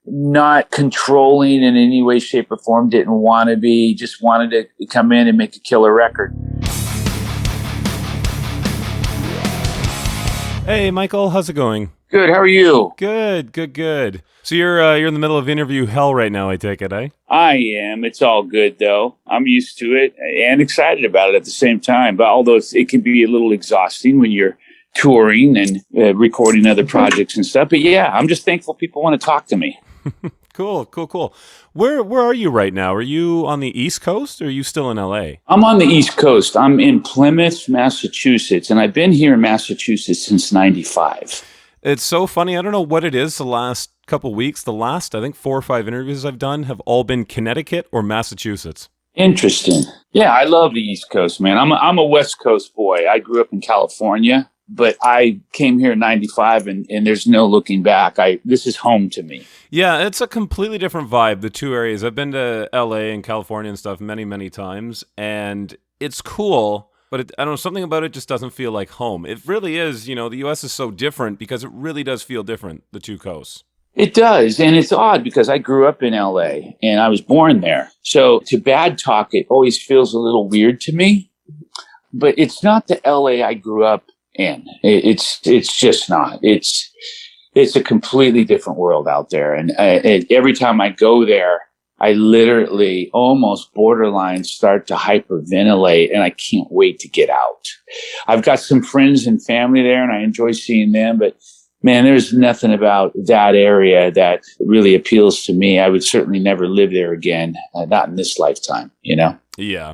not controlling in any way, shape, or form, didn't want to be, just wanted to come in and make a killer record. Hey, Michael, how's it going? Good, how are you? Good. So you're in the middle of interview hell right now, I take it, eh? I am. It's all good, though. I'm used to it and excited about it at the same time. But although it can be a little exhausting when you're touring and recording other projects and stuff. But yeah, I'm just thankful people want to talk to me. Cool. Where are you right now? Are you on the East Coast or are you still in LA? I'm on the East Coast. I'm in Plymouth, Massachusetts, and I've been here in Massachusetts since '95. It's so funny. I don't know what it is the last couple weeks. The last, I think, 4 or 5 interviews I've done have all been Connecticut or Massachusetts. Interesting. Yeah, I love the East Coast, man. I'm a West Coast boy. I grew up in California, but I came here in '95, and there's no looking back. This is home to me. Yeah, it's a completely different vibe, the two areas. I've been to LA and California and stuff many times, and it's cool, but I don't know, something about it just doesn't feel like home. It really is, the U.S. is so different because it really does feel different, the two coasts. It does, and it's odd because I grew up in LA, and I was born there. So to bad talk, it always feels a little weird to me, but it's not the LA I grew up in. It's just not. It's a completely different world out there. And every time I go there, I literally almost borderline start to hyperventilate, and I can't wait to get out. I've got some friends and family there, and I enjoy seeing them. But, man, there's nothing about that area that really appeals to me. I would certainly never live there again, not in this lifetime, Yeah.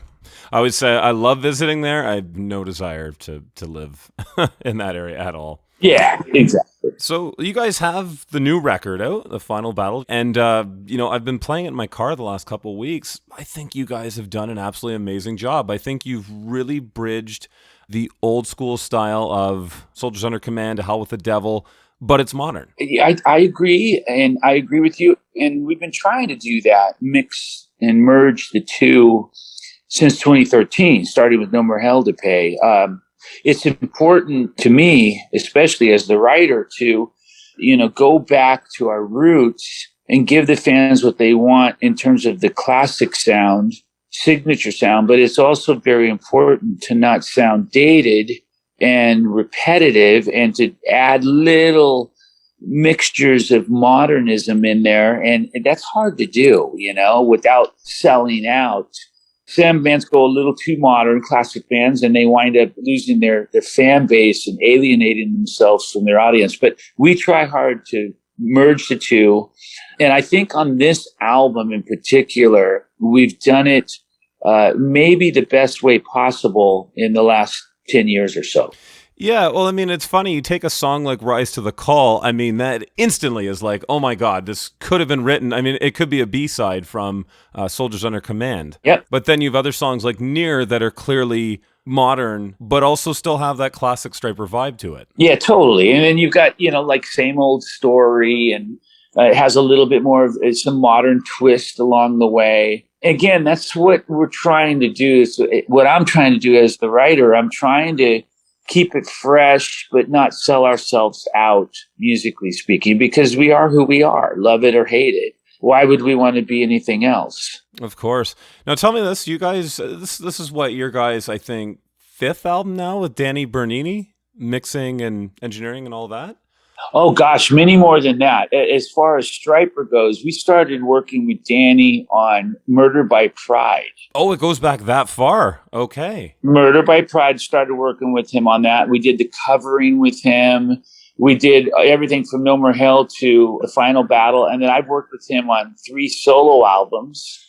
I would say I love visiting there. I have no desire to live in that area at all. Yeah, exactly. So you guys have the new record out, The Final Battle, and I've been playing it in my car the last couple of weeks. I think you guys have done an absolutely amazing job. I think you've really bridged the old school style of Soldiers Under Command to Hell with the Devil, but it's modern. I agree, and I agree with you. And we've been trying to do that, mix and merge the two since 2013, starting with No More Hell to Pay. It's important to me, especially as the writer, to, go back to our roots and give the fans what they want in terms of the classic sound, signature sound. But it's also very important to not sound dated and repetitive and to add little mixtures of modernism in there. And that's hard to do, without selling out. Some bands go a little too modern, classic bands, and they wind up losing their fan base and alienating themselves from their audience. But we try hard to merge the two. And I think on this album in particular, we've done it maybe the best way possible in the last 10 years or so. Yeah, well, I mean, it's funny. You take a song like Rise to the Call. I mean, that instantly is like, oh my God, this could have been written. I mean, it could be a B-side from Soldiers Under Command. Yep. But then you have other songs like Near that are clearly modern, but also still have that classic Stryper vibe to it. Yeah, totally. And then you've got, like Same Old Story, and it has a little bit more of some modern twist along the way. Again, that's what we're trying to do. What I'm trying to do as the writer, I'm trying to keep it fresh, but not sell ourselves out, musically speaking, because we are who we are, love it or hate it. Why would we want to be anything else? Of course. Now tell me this, you guys, this is what your guys, I think, 5th album now with Danny Bernini, mixing and engineering and all that? Oh, gosh, many more than that. As far as Stryper goes, we started working with Danny on Murder by Pride. Oh, it goes back that far. Okay. Murder by Pride, started working with him on that. We did the covering with him. We did everything from No More Hell to The Final Battle. And then I've worked with him on 3 solo albums,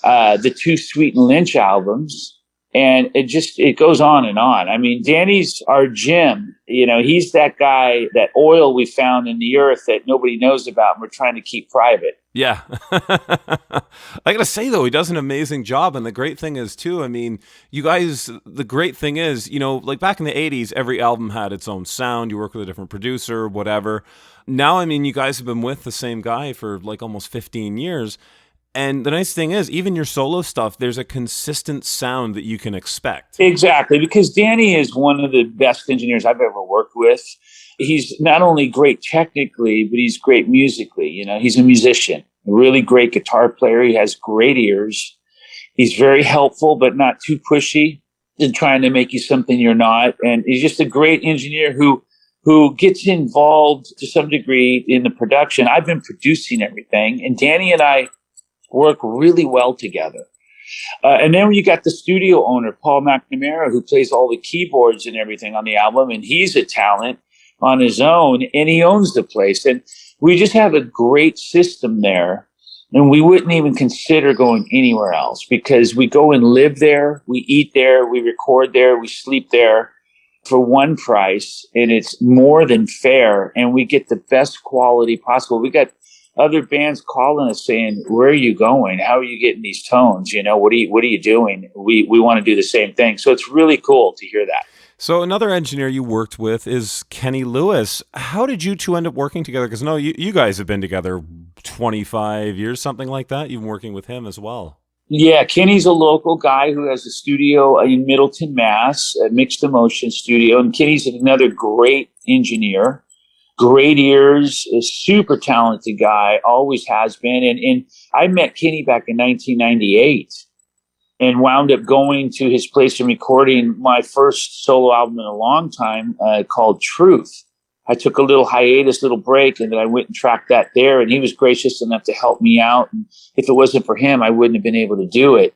the 2 Sweet and Lynch albums. And it goes on and on. I mean, Danny's our Jim. He's that guy, that oil we found in the earth that nobody knows about and we're trying to keep private. Yeah. I gotta say, though, he does an amazing job. And the great thing is, too, I mean, you guys, the great thing is, like back in the 80s, every album had its own sound. You work with a different producer, whatever. Now, I mean, you guys have been with the same guy for like almost 15 years. And the nice thing is, even your solo stuff, there's a consistent sound that you can expect. Exactly, because Danny is one of the best engineers I've ever worked with. He's not only great technically, but he's great musically. He's a musician, a really great guitar player. He has great ears. He's very helpful, but not too pushy in trying to make you something you're not. And he's just a great engineer who gets involved to some degree in the production. I've been producing everything, and Danny and I work really well together. And then you got the studio owner, Paul McNamara, who plays all the keyboards and everything on the album, and he's a talent on his own, and he owns the place. And we just have a great system there, and we wouldn't even consider going anywhere else because we go and live there, we eat there, we record there, we sleep there for one price, and it's more than fair, and we get the best quality possible. We got other bands calling us saying, "Where are you going? How are you getting these tones? What are you doing?" We want to do the same thing. So it's really cool to hear that. So another engineer you worked with is Kenny Lewis. How did you two end up working together? Because no, you guys have been together 25 years, something like that. You've been working with him as well. Yeah, Kenny's a local guy who has a studio in Middleton, Mass, a mixed emotion studio. And Kenny's another great engineer, great ears, a super talented guy, always has been. And I met Kenny back in 1998 and wound up going to his place and recording my first solo album in a long time called Truth. I took a little hiatus, little break, and then I went and tracked that there. And he was gracious enough to help me out. And if it wasn't for him, I wouldn't have been able to do it.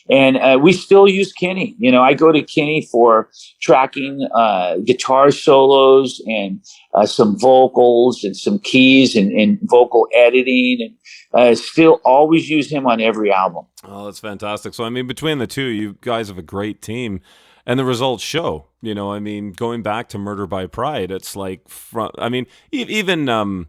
And we still use Kenny. I go to Kenny for tracking guitar solos and some vocals and some keys and vocal editing. And still always use him on every album. Oh, that's fantastic. So, I mean, between the two, you guys have a great team. And the results show, going back to Murder by Pride, it's like, even,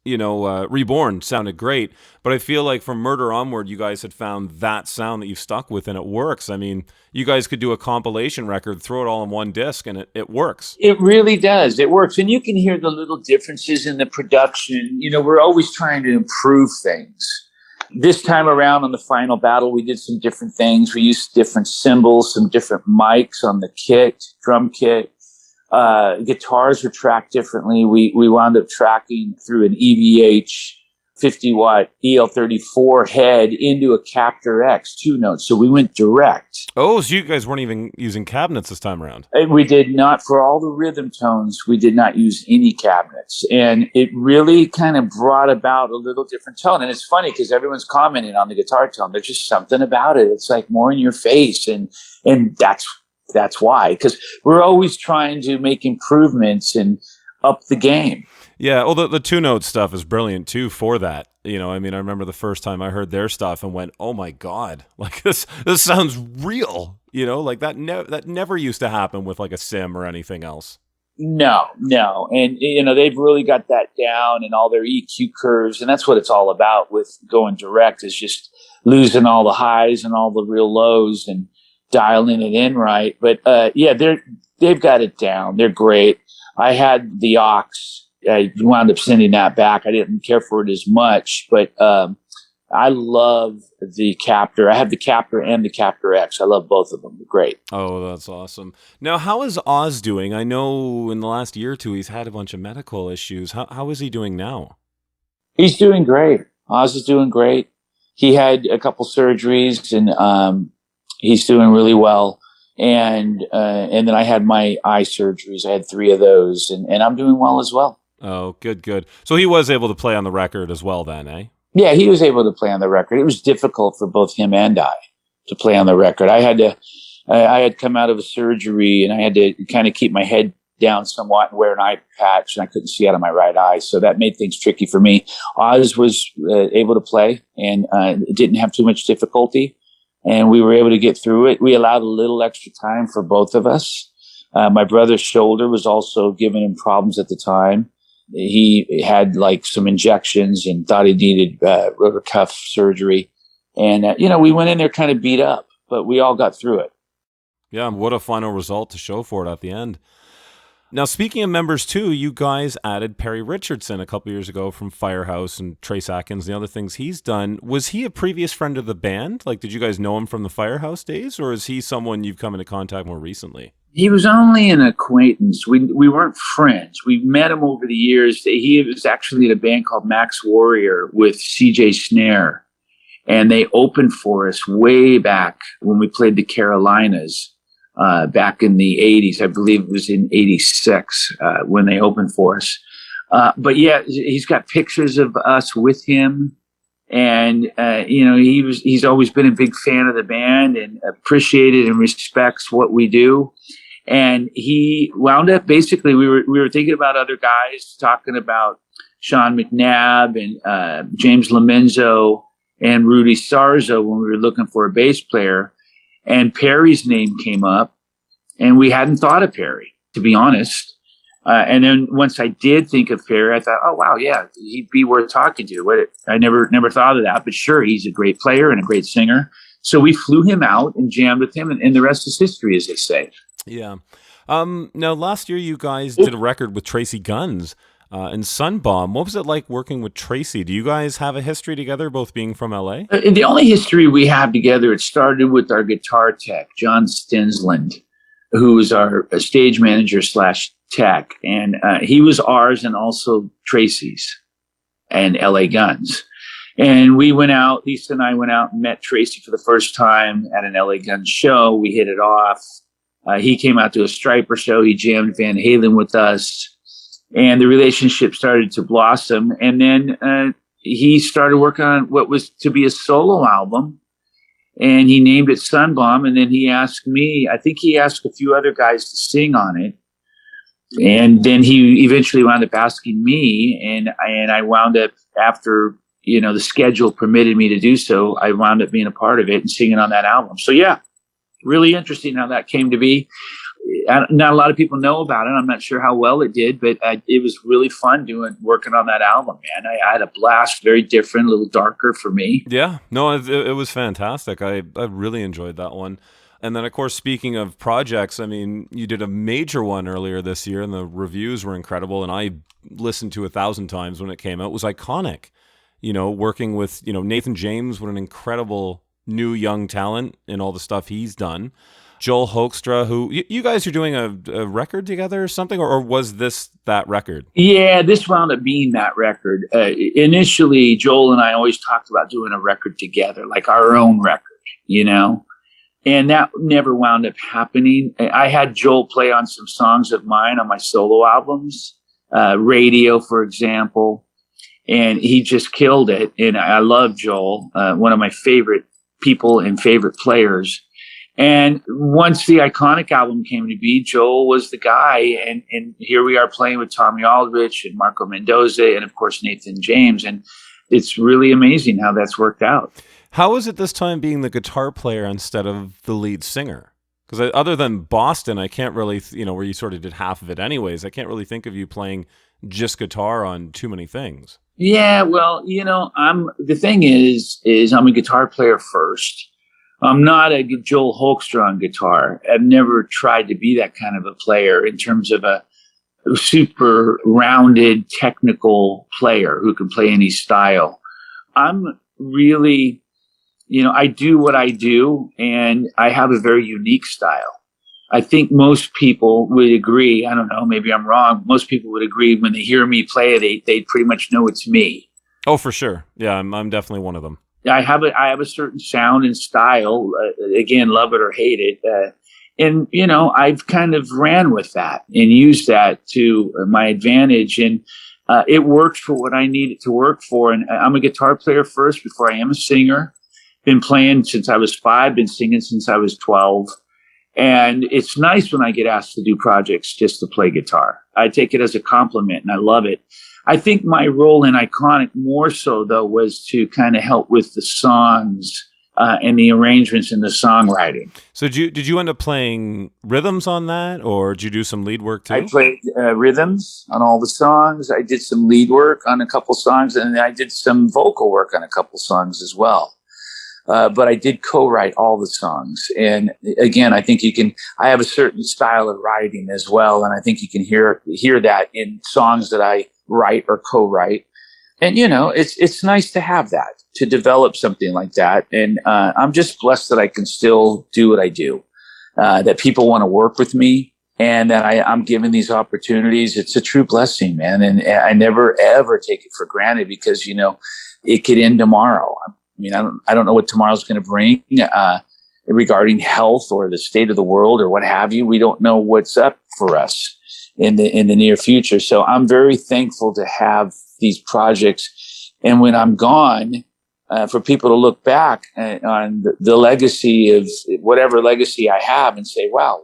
Reborn sounded great, but I feel like from Murder onward, you guys had found that sound that you've stuck with and it works. I mean, you guys could do a compilation record, throw it all on one disc and it works. It really does. It works. And you can hear the little differences in the production. We're always trying to improve things. This time around on the final battle, we did some different things. We used different cymbals, some different mics on the kit, drum kit. Guitars were tracked differently. We wound up tracking through an EVH 50-watt EL34 head into a Captor X 2-note. So we went direct. Oh, so you guys weren't even using cabinets this time around? We did not. For all the rhythm tones, we did not use any cabinets. And it really kind of brought about a little different tone. And it's funny because everyone's commenting on the guitar tone. There's just something about it. It's like more in your face. And that's why. Because we're always trying to make improvements and up the game. Yeah, well, the 2-note stuff is brilliant, too, for that. I remember the first time I heard their stuff and went, oh, my God, like this sounds real, like that never used to happen with like a sim or anything else. No. And, they've really got that down and all their EQ curves. And that's what it's all about with going direct is just losing all the highs and all the real lows and dialing it in right. But, they've got it down. They're great. I had the aux. I wound up sending that back. I didn't care for it as much, but I love the Captor. I have the Captor and the Captor X. I love both of them. They're great. Oh, that's awesome. Now, how is Oz doing? I know in the last year or two he's had a bunch of medical issues. How is he doing now? He's doing great. Oz is doing great. He had a couple surgeries, and he's doing really well. And then I had my eye surgeries. I had 3 of those, and I'm doing well as well. Oh, good. So he was able to play on the record as well then, eh? Yeah, he was able to play on the record. It was difficult for both him and I to play on the record. I had come out of a surgery and I had to kind of keep my head down somewhat and wear an eye patch, and I couldn't see out of my right eye. So that made things tricky for me. Oz was able to play and didn't have too much difficulty, and we were able to get through it. We allowed a little extra time for both of us. My brother's shoulder was also giving him problems at the time. He had like some injections and thought he needed rotator cuff surgery. And, we went in there kind of beat up, but we all got through it. Yeah, what a final result to show for it at the end. Now, speaking of members too, you guys added Perry Richardson a couple years ago from Firehouse and Trace Atkins and the other things he's done. Was he a previous friend of the band? Like, did you guys know him from the Firehouse days, or is he someone you've come into contact more recently? He was only an acquaintance. We weren't friends. We met him over the years. He was actually in a band called Max Warrior with CJ Snare, and they opened for us way back when we played the Carolinas back in the '80s. I believe it was in '86 when they opened for us. But yeah, he's got pictures of us with him, and he's always been a big fan of the band and appreciated and respects what we do. And he wound up basically we were thinking about other guys, talking about Sean McNabb and James Lomenzo and Rudy Sarzo when we were looking for a bass player. And Perry's name came up, and we hadn't thought of Perry, to be honest. And then once I did think of Perry, I thought, oh wow, yeah, he'd be worth talking to. I never thought of that, but sure, he's a great player and a great singer. So we flew him out and jammed with him, and the rest is history, as they say. Yeah. Now, last year you guys did a record with Tracy Guns and Sunbomb. What was it like working with Tracy? Do you guys have a history together, both being from LA? The only history we have together, it started with our guitar tech, John Stinsland, who was our stage manager / tech. And he was ours and also Tracy's and LA Guns. And we went out, Lisa and I went out and met Tracy for the first time at an LA Guns show. We hit it off. He came out to a Stryper show. He jammed Van Halen with us, and the relationship started to blossom. And then he started working on what was to be a solo album, and he named it Sunbomb. And then he asked me, I think he asked a few other guys to sing on it. And then he eventually wound up asking me, and I wound up, after the schedule permitted me to do so, I wound up being a part of it and singing on that album. So yeah, really interesting how that came to be. Not a lot of people know about it. I'm not sure how well it did, but it was really fun working on that album, man. I had a blast. Very different, a little darker for me. Yeah, no, it was fantastic. I really enjoyed that one. And then, of course, speaking of projects, I mean, you did a major one earlier this year, and the reviews were incredible. And I listened to 1,000 times when it came out. It was iconic. Working with Nathan James, what an incredible new young talent in all the stuff he's done. Joel Hoekstra, who you guys are doing a record together or something, or was this that record? Yeah, this wound up being that record. Initially, Joel and I always talked about doing a record together, like our own record, and that never wound up happening. I had Joel play on some songs of mine on my solo albums, Radio, for example, and he just killed it. And I love Joel, one of my favorite people and favorite players. And once the Iconic album came to be, Joel was the guy. And here we are playing with Tommy Aldrich and Marco Mendoza and, of course, Nathan James. And it's really amazing how that's worked out. How is it this time being the guitar player instead of the lead singer? Because other than Boston, I can't really, where you sort of did half of it anyways, I can't really think of you playing just guitar on too many things. Yeah, well, the thing is I'm a guitar player first. I'm not a Joel Hoekstra on guitar. I've never tried to be that kind of a player in terms of a super rounded technical player who can play any style. I'm really, I do what I do, and I have a very unique style. I think most people would agree. I don't know, maybe I'm wrong. Most people would agree when they hear me play, they pretty much know it's me. Oh, for sure. Yeah, I'm definitely one of them. I have a certain sound and style. Again, love it or hate it. And I've kind of ran with that and used that to my advantage. And it worked for what I need it to work for. And I'm a guitar player first before I am a singer. Been playing since I was 5, been singing since I was 12. And it's nice when I get asked to do projects just to play guitar. I take it as a compliment, and I love it. I think my role in Iconic more so, though, was to kind of help with the songs and the arrangements and the songwriting. So did you end up playing rhythms on that, or did you do some lead work too? I played rhythms on all the songs. I did some lead work on a couple songs, and I did some vocal work on a couple songs as well. But I did co-write all the songs. And again, I think I have a certain style of writing as well. And I think you can hear that in songs that I write or co-write. And, it's nice to have that, to develop something like that. And I'm just blessed that I can still do what I do. that people want to work with me, and that I'm given these opportunities. It's a true blessing, man. And I never, ever take it for granted because, it could end tomorrow. I mean, I don't know what tomorrow's going to bring, regarding health or the state of the world or what have you. We don't know what's up for us in the near future. So I'm very thankful to have these projects. And when I'm gone, for people to look back on the legacy of whatever legacy I have and say, wow,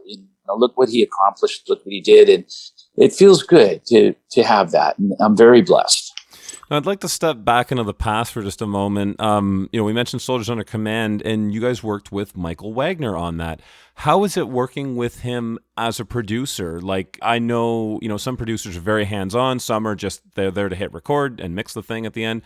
look what he accomplished, look what he did. And it feels good to have that. And I'm very blessed. Now, I'd like to step back into the past for just a moment. We mentioned Soldiers Under Command, and you guys worked with Michael Wagner on that. How is it working with him as a producer? Like, I know, some producers are very hands-on. Some are just, they're there to hit record and mix the thing at the end.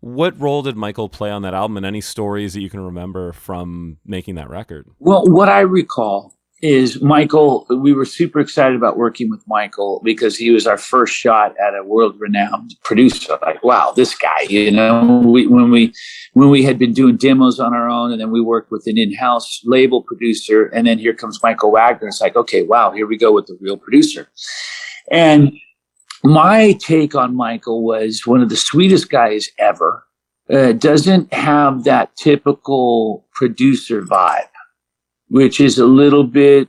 What role did Michael play on that album, and any stories that you can remember from making that record? Well, what I recall is Michael, we were super excited about working with Michael because he was our first shot at a world-renowned producer. Like, wow, this guy, when we had been doing demos on our own, and then we worked with an in-house label producer, and then here comes Michael Wagner. It's like, okay, wow, here we go with the real producer. And my take on Michael was one of the sweetest guys ever. Doesn't have that typical producer vibe, which is a little bit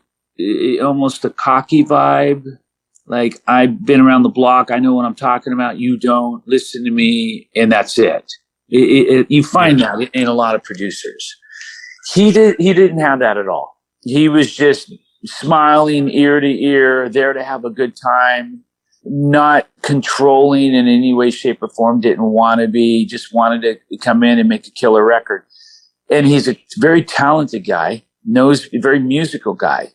almost a cocky vibe. Like, I've been around the block. I know what I'm talking about. You don't. Listen to me. And that's it. You find that in a lot of producers. He didn't have that at all. He was just smiling ear to ear, there to have a good time, not controlling in any way, shape, or form, didn't want to be, just wanted to come in and make a killer record. And he's a very talented guy, knows, a very musical guy.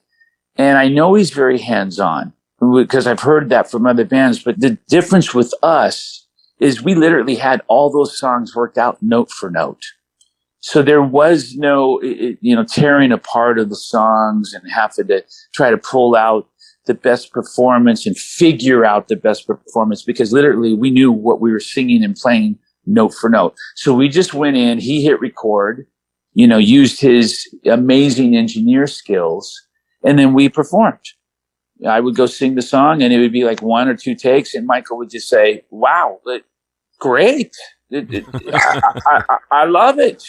And I know he's very hands-on because I've heard that from other bands. But the difference with us is we literally had all those songs worked out note for note. So there was no, tearing apart of the songs and having to try to pull out the best performance and figure out the best performance, because literally we knew what we were singing and playing note for note. So we just went in, he hit record, used his amazing engineer skills, and then we performed. I would go sing the song and it would be like 1 or 2 takes, and Michael would just say, wow, great. I love it.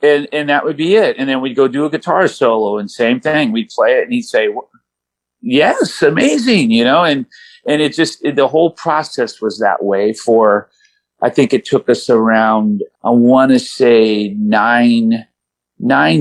And that would be it. And then we'd go do a guitar solo, and same thing. We'd play it and he'd say, yes, amazing, and it just, the whole process was that way for, I think it took us around, I want to say 9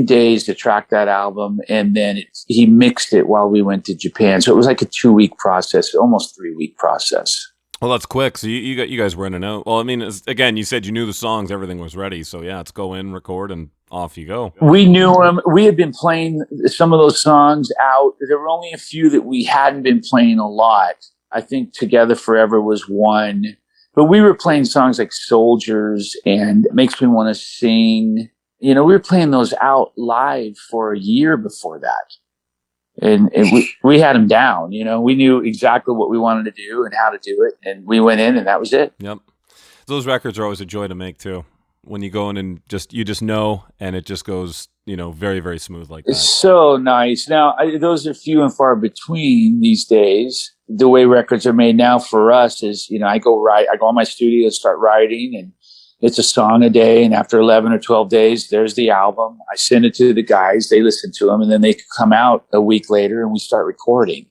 days to track that album. And then he mixed it while we went to Japan. So it was like a 2-week process, almost 3-week process. Well, that's quick. So you guys were in and out. Well, I mean, again, you said you knew the songs, everything was ready. So yeah, let's go in, record, and off you go. We knew them. We had been playing some of those songs out. There were only a few that we hadn't been playing a lot. I think Together Forever was one. But we were playing songs like Soldiers and Makes Me Want to Sing. We were playing those out live for a year before that. And we had them down, we knew exactly what we wanted to do and how to do it. And we went in and that was it. Yep. Those records are always a joy to make too. When you go in and you just know, and it just goes, very, very smooth like that. It's so nice. Now, those are few and far between these days. The way records are made now for us is, I go in my studio, start writing, and it's a song a day. And after 11 or 12 days, there's the album. I send it to the guys. They listen to them, and then they come out a week later and we start recording.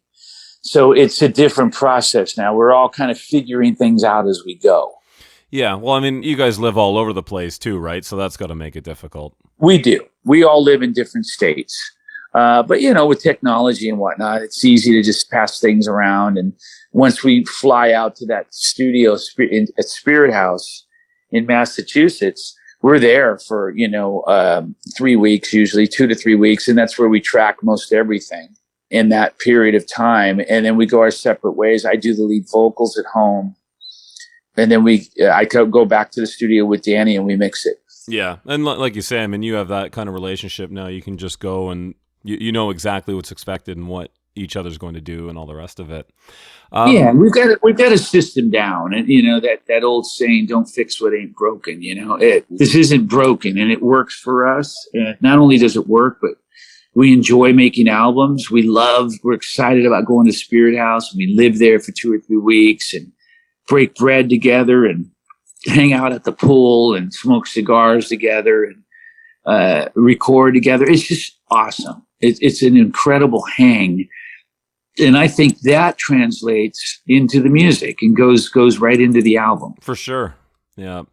So it's a different process now. We're all kind of figuring things out as we go. Yeah. Well, I mean, you guys live all over the place too, right? So that's got to make it difficult. We do. We all live in different states. But, with technology and whatnot, it's easy to just pass things around. And once we fly out to that studio at Spirit House in Massachusetts, we're there for, 3 weeks, usually 2 to 3 weeks. And that's where we track most everything in that period of time. And then we go our separate ways. I do the lead vocals at home. And then I go back to the studio with Danny and we mix it. Yeah. And like you say, I mean, you have that kind of relationship now. You can just go and you know exactly what's expected and what each other's going to do and all the rest of it. Yeah, we've got a system down, and that old saying, "Don't fix what ain't broken." This isn't broken, and it works for us. And not only does it work, but We enjoy making albums. We're excited about going to Spirit House. We live there for 2 or 3 weeks and break bread together and hang out at the pool and smoke cigars together and record together. It's just awesome. It's an incredible hang. And I think that translates into the music and goes right into the album. For sure. Yeah.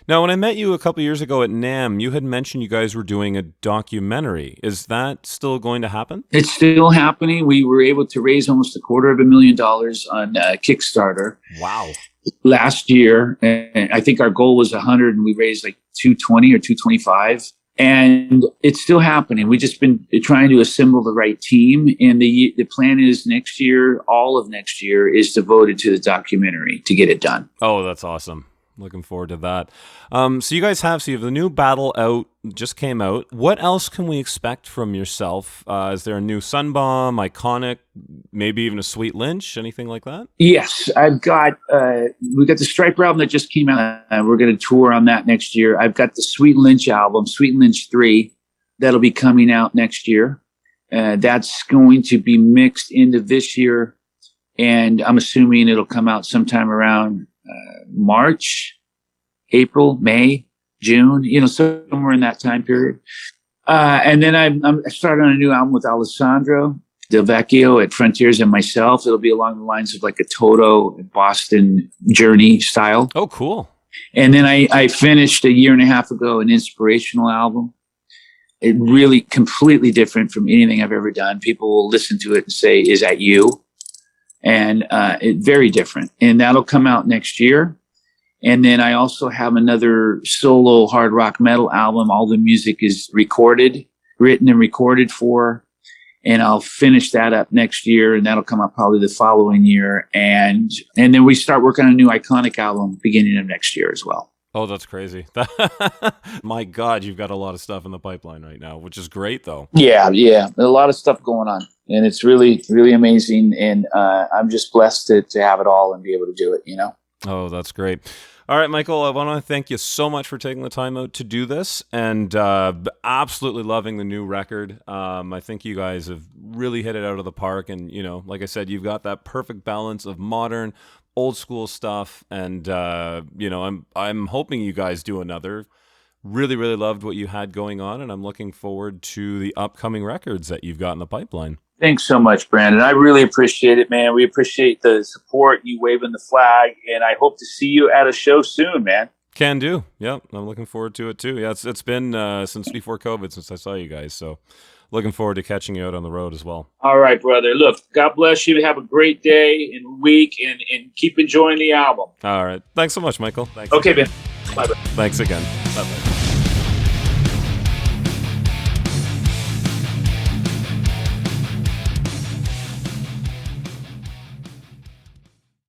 Now, when I met you a couple years ago at NAMM, you had mentioned you guys were doing a documentary. Is that still going to happen? It's still happening. We were able to raise almost $250,000 on Kickstarter. Wow. Last year. And I think our goal was 100 and we raised like 220 or 225. And it's still happening. We've just been trying to assemble the right team. And the plan is next year, all of next year is devoted to the documentary to get it done. Oh, that's awesome. Looking forward to that. So you guys have the new Battle out, just came out. What else can we expect from yourself? Is there a new Sunbomb, Iconic, maybe even a Sweet Lynch, anything like that? Yes, I've got, we got the Stryper album that just came out. We're going to tour on that next year. I've got the Sweet Lynch album, Sweet Lynch 3, that'll be coming out next year. That's going to be mixed into this year. And I'm assuming it'll come out sometime around March, April, May, June, somewhere in that time period. And then I'm starting on a new album with Alessandro Del Vecchio at Frontiers and myself. It'll be along the lines of like a Toto Boston Journey style. Oh, cool. And then I finished a year and a half ago an inspirational album. It really completely different from anything I've ever done. People will listen to it and say, "Is that you?" And it's very different. And that'll come out next year. And then I also have another solo hard rock metal album. All the music is written and recorded for. And I'll finish that up next year. And that'll come out probably the following year. And then we start working on a new Iconic album beginning of next year as well. Oh, that's crazy. My God, you've got a lot of stuff in the pipeline right now, which is great, though. Yeah. A lot of stuff going on. And it's really, really amazing. And I'm just blessed to have it all and be able to do it, Oh, that's great. All right, Michael, I want to thank you so much for taking the time out to do this and absolutely loving the new record. I think you guys have really hit it out of the park. And, like I said, you've got that perfect balance of modern, old school stuff. And, I'm hoping you guys do another. Really, really loved what you had going on. And I'm looking forward to the upcoming records that you've got in the pipeline. Thanks so much, Brandon. I really appreciate it, man. We appreciate the support, you waving the flag, and I hope to see you at a show soon, man. Can do. Yep, I'm looking forward to it too. Yeah, it's been since before COVID since I saw you guys, so looking forward to catching you out on the road as well. All right, brother. Look, God bless you. Have a great day and week, and keep enjoying the album. All right. Thanks so much, Michael. Thanks. Okay, man. Bye-bye. Thanks again. Bye-bye.